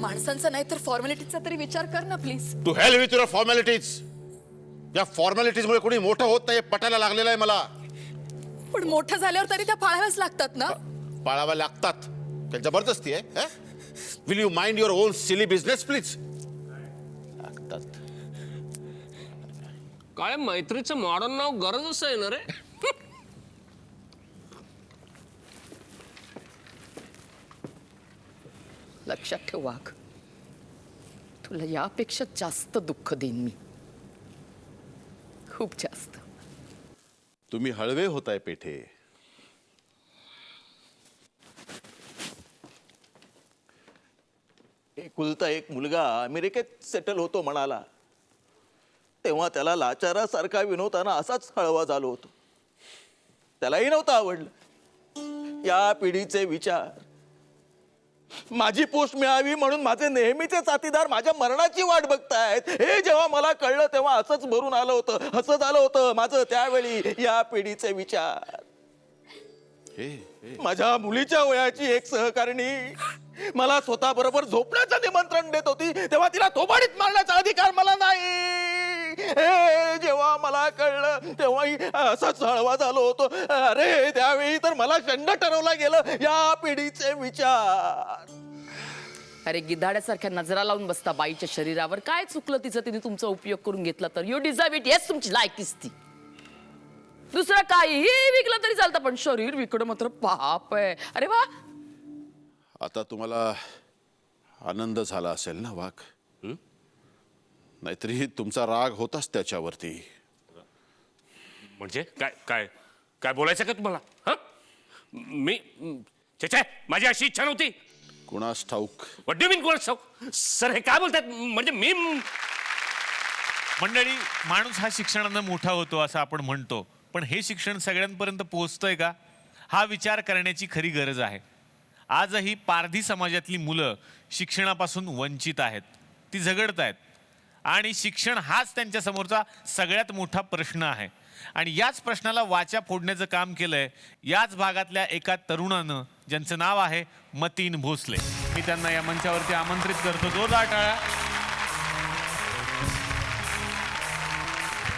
माणसांचा नाही तर फॉर्मॅलिटीचा तरी विचार कर ना please. To hell with your formalities. या फॉर्मॅलिटीज मुळे कोणी मोठं होत नाही, पटायला लागलेलं आहे मला. पण मोठं झाल्यावर तरी त्या पाळाव्याच लागतात ना. पाळाव्या लागतात. काय जबरदस्ती आहे? Will you mind your on silly business please. लागतात. काय मैत्रीचं मॉडर्न नाव गरजच आहे ना रे. लक्षात ठेव वाघ, तुला यापेक्षा जास्त दुःख देईन मी, खूप जास्त. तुम्ही हळवे होताय पेठे. एकुलता एक मुलगा अमेरिकेत सेटल होतो म्हणाला तेव्हा त्याला लाचारासारखा विनोदाना असाच हळवा झालो होतो. त्यालाही नव्हतं आवडलं. या पिढीचे विचार, माझी पोस्ट मिळावी म्हणून माझे नेहमीचे साथीदार माझ्या मरणाची वाट बघतायत, हे जेव्हा मला कळलं तेव्हा असंच भरून आलं होतं, हसत आलं होतं माझं त्यावेळी. या पिढीचे विचार. माझ्या मुलीच्या वयाची एक सहकारिणी मला स्वतः बरोबर झोपण्याचं निमंत्रण देत होती तेव्हा तिला थोबाडीत मारण्याचा अधिकार मला नाही, हे जेव्हा मला कळलं तेव्हाही असंच हळवा झालो होतो. अरे त्यावेळी तर मला शंड ठरवलं गेलं. या पिढीचे विचार. अरे गिधाड्यासारख्या नजरा लावून बसता बाईच्या शरीरावर. काय चुकलं तिचं, तिने तुमचा उपयोग करून घेतला तर? You deserve it. येस, तुमची लायकीच ती. दुसरं काहीही विकलं तरी चालतं, पण शरीर विकणं मात्र पाप आहे. अरे वा. आता तुम्हाला आनंद झाला असेल ना वाघ? नाहीतरी तुमचा राग होताच त्याच्यावरती. म्हणजे काय काय काय बोलायचं का तुम्हाला? हा, मी छे माझी अशी इच्छा नव्हती. कुणास ठाऊक? व्हॉट डू मीन कुणास ठाऊक? सर हे काय बोलतात? म्हणजे मी मंडळी, माणूस हा शिक्षणानं मोठा होतो असं आपण म्हणतो, पण हे शिक्षण सगळ्यांपर्यंत पोहोचतंय का, हा विचार करण्याची खरी गरज आहे. आजही पारधी समाजातली मुलं शिक्षणापासून वंचित आहेत, ती झगडत आहेत, आणि शिक्षण हाच त्यांच्या समोरचा सगळ्यात मोठा प्रश्न आहे. आणि याच प्रश्नाला वाचा फोडण्याचं काम केलंय याच भागातल्या एका तरुणानं, ज्यांचं नाव आहे मतीन भोसले. मी त्यांना या मंचावरती आमंत्रित करतो. जोरदार टाळ्या.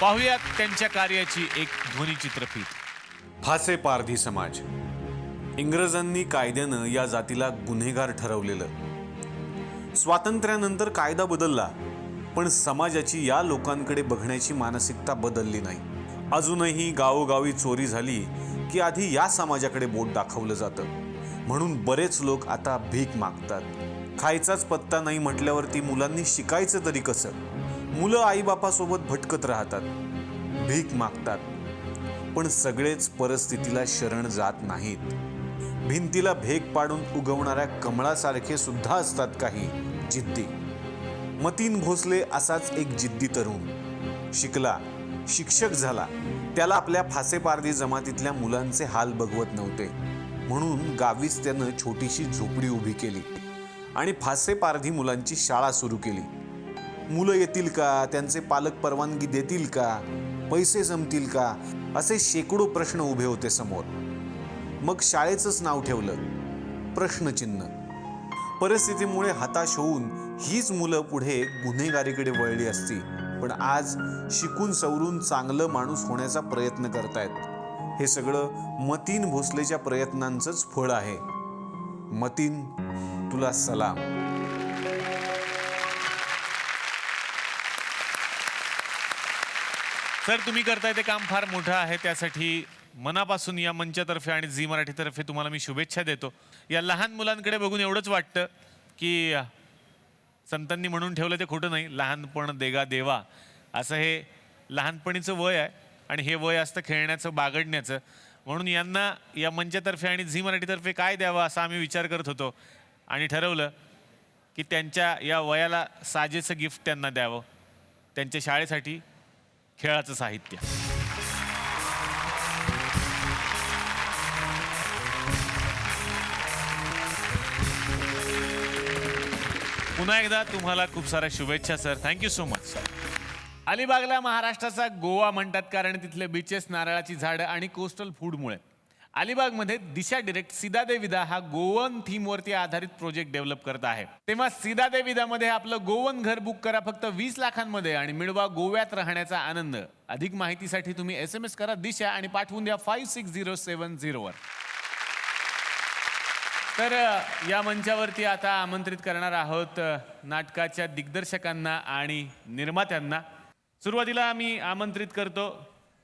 पाहूयात त्यांच्या कार्याची एक ध्वनिचित्रफीत. फासे पारधी समाज. इंग्रजांनी कायद्यानं या जातीला गुन्हेगार ठरवलेलं. स्वातंत्र्यानंतर कायदा बदलला, पण समाजाची या लोकांकडे बघण्याची मानसिकता बदलली नाही. अजूनही गावोगावी चोरी झाली की आधी या समाजाकडे बोट दाखवलं जातं. म्हणून बरेच लोक आता भीक मागतात. खायचाच पत्ता नाही म्हटल्यावरती मुलांनी शिकायचं तरी कसं? मुलं आईबापासोबत भटकत राहतात, भीक मागतात. पण सगळेच परिस्थितीला शरण जात नाहीत. भिंतीला भेग पाडून उगवणाऱ्या कमळासारखे सुद्धा असतात काही जिद्दी. मतीन भोसले असाच एक जिद्दी तरुण. शिकला, शिक्षक झाला. त्याला आपल्या फासेपारधी जमातीतल्या मुलांचे हाल बघवत नव्हते, म्हणून गावीच त्यानं छोटीशी झोपडी उभी केली आणि फासेपारधी मुलांची शाळा सुरू केली. मुलं येतील का, त्यांचे पालक परवानगी देतील का, पैसे जमतील का, असे शेकडो प्रश्न उभे होते समोर. मग शाळेचंच नाव ठेवलं प्रश्नचिन्ह. परिस्थितीमुळे हताश होऊन हीच मुलं पुढे गुन्हेगारीकडे वळली असती, पण आज शिकून सवरून चांगलं माणूस होण्याचा प्रयत्न करतायत. हे सगळं मतीन भोसलेच्या प्रयत्नांचंच फळ आहे. मतीन, तुला सलाम. सर, तुम्ही करताय ते काम फार मोठं आहे. त्यासाठी मनापासून या मंचातर्फे आणि झी मराठीतर्फे तुम्हाला मी शुभेच्छा देतो. या लहान मुलांकडे बघून एवढंच वाटतं की संतांनी म्हणून ठेवलं ते खोटं नाही, लहानपण देगा देवा, असं हे लहानपणीचं वय आहे आणि हे वय असतं खेळण्याचं, बागडण्याचं. म्हणून यांना या मंचातर्फे आणि झी मराठीतर्फे काय द्यावं असा आम्ही विचार करत होतो आणि ठरवलं की त्यांच्या या वयाला साजेचं गिफ्ट त्यांना द्यावं. त्यांच्या शाळेसाठी खेळाचं साहित्य. पुन्हा एकदा तुम्हाला खूप साऱ्या शुभेच्छा सर. Thank you so much. अलिबागला महाराष्ट्राचा गोवा म्हणतात कारण तिथले बीचेस, नारळाची झाडं आणि कोस्टल फूडमुळे. अलिबागमध्ये दिशा डिरेक्ट सीधा दे विदा हा गोवन थीमवरती आधारित प्रोजेक्ट डेव्हलप करत आहे. तेव्हा सीधा दे विदामध्ये आपलं गोवन घर बुक करा फक्त 20 लाखांमध्ये आणि मिळवा गोव्यात राहण्याचा आनंद. अधिक माहितीसाठी तुम्ही SMS करा दिशा आणि पाठवून द्या 56070 वर. तर या मंचावरती आता आमंत्रित करणार आहोत नाटकाच्या दिग्दर्शकांना आणि निर्मात्यांना. सुरुवातीला मी आमंत्रित करतो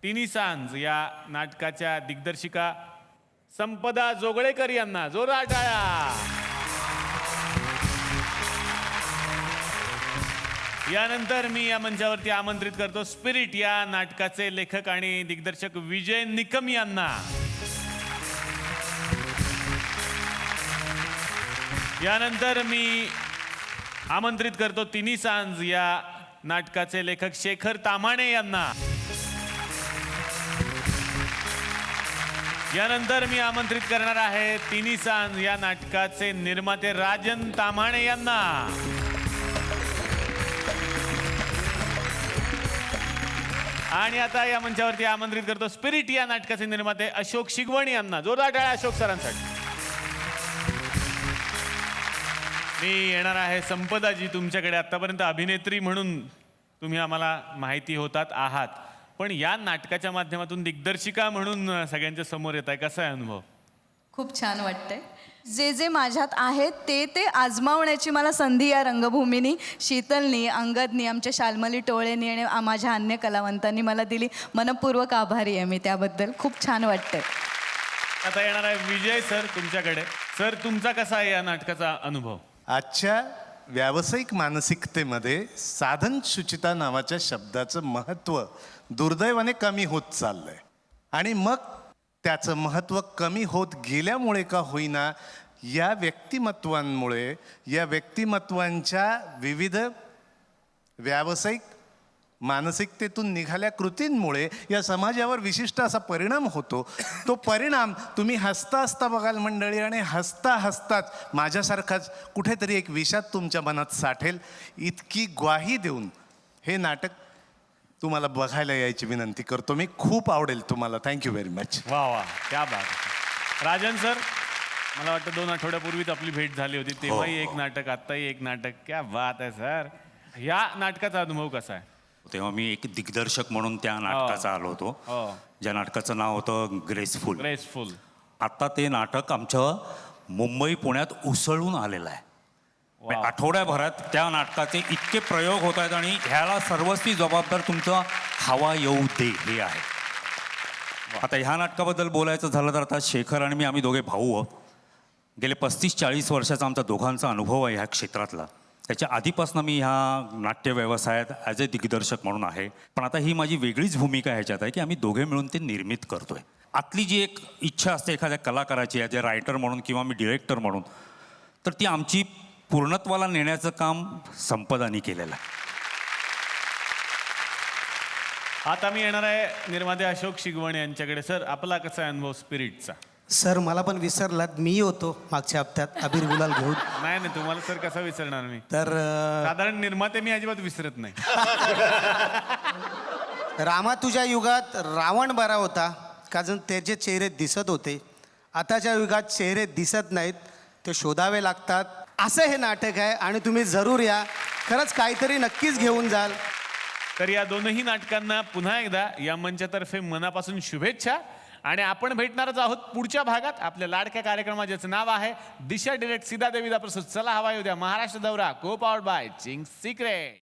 तिन्ही सांज या नाटकाच्या दिग्दर्शिका संपदा जोगळेकर यांना. जोरदार टाळ्या. यानंतर मी या मंचावरती आमंत्रित करतो स्पिरिट या नाटकाचे लेखक आणि दिग्दर्शक विजय निकम यांना. यानंतर मी आमंत्रित करतो तिन्ही सांज या नाटकाचे लेखक शेखर ताम्हाणे यांना. यानंतर मी आमंत्रित करणार आहे तिन्ही सांज या नाटकाचे निर्माते राजन ताम्हाणे यांना. आणि आता या मंचावरती आमंत्रित करतो स्पिरिट या नाटकाचे निर्माते अशोक शिगवण यांना. जोरदार टाळ्या अशोक सरांसाठी. मी येणार आहे संपदाजी तुमच्याकडे. आतापर्यंत अभिनेत्री म्हणून तुम्ही आम्हाला माहिती होतात आहात, पण या नाटकाच्या माध्यमातून दिग्दर्शिका म्हणून सगळ्यांच्या समोर येत आहे. कसा आहे अनुभव? खूप छान वाटतंय. जे जे माझ्यात आहेत ते आजमावण्याची मला संधी या रंगभूमीनी, शीतलनी, अंगदनी, आमच्या शाल्मली टोळेनी आणि माझ्या अन्य कलावंतांनी मला दिली. मनपूर्वक आभारी आहे मी त्याबद्दल. खूप छान वाटतंय. आता येणार आहे विजय सर तुमच्याकडे. सर तुमचा कसा आहे या नाटकाचा अनुभव? आजच्या व्यावसायिक मानसिकतेमध्ये साधन शुचिता नावाच्या शब्दाचं महत्त्व दुर्दैवाने कमी होत चाललंय. आणि मग त्याचं महत्त्व कमी होत गेल्यामुळे का होईना या व्यक्तिमत्वांमुळे, या व्यक्तिमत्वांच्या विविध व्यावसायिक मानसिकतेतून निघाल्या कृतींमुळे या समाजावर विशिष्ट असा परिणाम होतो. तो परिणाम तुम्ही हसता हसता बघाल मंडळी, आणि हसता हसताच माझ्यासारखाच कुठेतरी एक विषाद तुमच्या मनात साठेल. इतकी ग्वाही देऊन हे नाटक तुम्हाला बघायला यायची विनंती करतो मी. खूप आवडेल तुम्हाला. Thank you very much. वा वा, क्या बात. राजन सर, मला वाटतं 2 आठवड्यापूर्वीच आपली भेट झाली होती. तेव्हाही एक नाटक, आत्ताही एक नाटक. क्या बात आहे सर. या नाटकाचा अनुभव कसा आहे? तेव्हा मी एक दिग्दर्शक म्हणून त्या नाटकाचा आलो होतो, ज्या नाटकाचं नाव होतं ग्रेसफुल. ग्रेसफुल. आता ते नाटक आमचं मुंबई पुण्यात उसळून आलेलं आहे. आठवड्याभरात त्या नाटकाचे इतके प्रयोग होत आहेत आणि ह्याला सर्वस्वी जबाबदार तुमचा हवा येऊ दे हे आहे. आता ह्या नाटकाबद्दल बोलायचं झालं तर आता शेखर आणि मी, आम्ही दोघे भाऊ आहोत. गेले 35-40 वर्षाचा आमचा दोघांचा अनुभव आहे ह्या क्षेत्रातला. त्याच्या आधीपासून मी ह्या नाट्य व्यवसायात ॲज अ दिग्दर्शक म्हणून आहे. पण आता ही माझी वेगळीच भूमिका ह्याच्यात आहे की आम्ही दोघे मिळून ते निर्मित करतोय. आतली जी एक इच्छा असते एखाद्या कलाकाराची, ॲज अ रायटर म्हणून किंवा मी डिरेक्टर म्हणून, तर ती आमची पूर्णत्वाला नेण्याचं काम संपदानी केलेलं आहे. आता मी येणार आहे निर्माते अशोक शिगवण यांच्याकडे. सर आपला कसा आहे अनुभव स्पिरिटचा? सर मला पण विसरलात, मी होतो मागच्या हप्त्यात अबीर गुलाल घेऊन. नाही तुम्हाला सर कसा विसरणार मी? तर साधारण निर्माते मी अजिबात विसरत नाही. रामा तुझ्या युगात रावण बरा होता, कारण त्याचे चेहरे दिसत होते. आताच्या युगात चेहरे दिसत नाहीत, ते शोधावे लागतात. असं हे नाटक आहे आणि तुम्ही जरूर या. खरंच काहीतरी नक्कीच घेऊन जाल. तर या दोनही नाटकांना पुन्हा एकदा या मंचातर्फे मनापासून शुभेच्छा. आणि आपण भेटणारच आहोत पुढच्या भागात आपल्या लाडक्या कार्यक्रमात, ज्याचं नाव आहे दिशा डिरेक्ट सीधा दे विदा प्रस्तुत चला हवा येऊ द्या महाराष्ट्र दौरा, को पावर्ड बाय चिंग्स सिक्रेट.